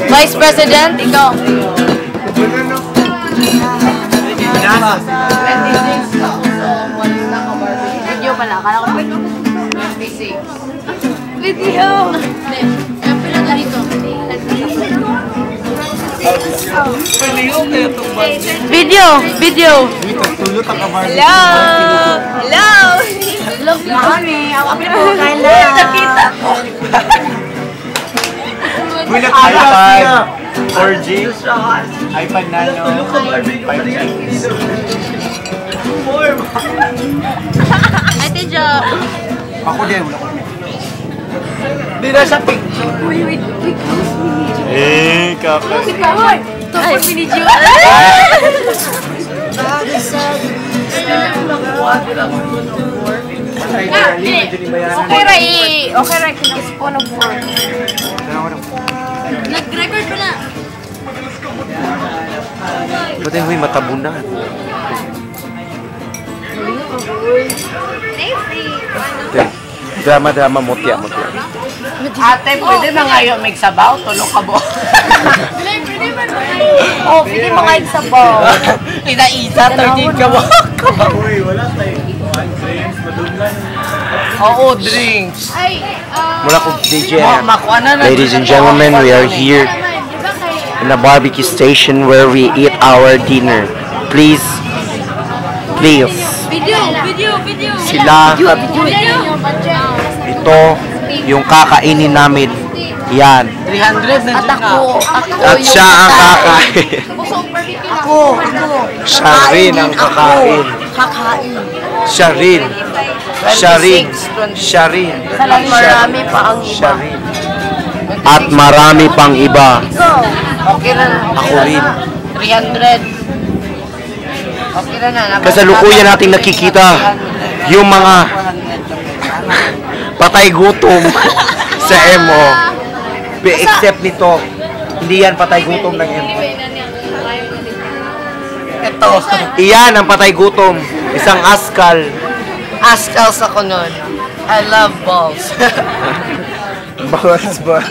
Vice President, ikaw. Video pala, akala ko 26. Video! Kaya pala ganito. Video! Video! Hello! Hello! Hello, mami! Ako po, Kayla! Nakita ko! iPad 4G, iPad Nano, 5G. Ate Jo! Ako din, wala ko. Di na siya picture. Wait. Eh, kapag. Ito po si Jo. Okay, Ray. Kinakispo ng fork. Nag-record pa na. Ba't yung matabunan? Drama, mutya. Ate, pwede na ngayon may sabaw, tulog ka bo. Oh, pwede mga igsabaw. Ina-isa, 13 ka bo. Uy, wala tayo. Drinks, madungan. Oo, drinks. Mula ko DJ. Makuha na. Ladies and gentlemen, we are here in a barbecue station where we eat our dinner. Please. Video. Sila. Ito yung kakainin namin. Yan. 300 na dyan ka. At siya ang kakain. Ako. Siya rin ang kakain. Siya rin. Marami pa ang iba. At marami pang iba. Okay na. Ako rin. 300. Okay na. Kasalukuyan nating nakikita yung mga patay gutom sa MO. Except nito, hindi yan patay gutom ng MO. Ito. Iyan ang patay gutom. Isang askal. Askals ako nun. I love balls. Balls ba?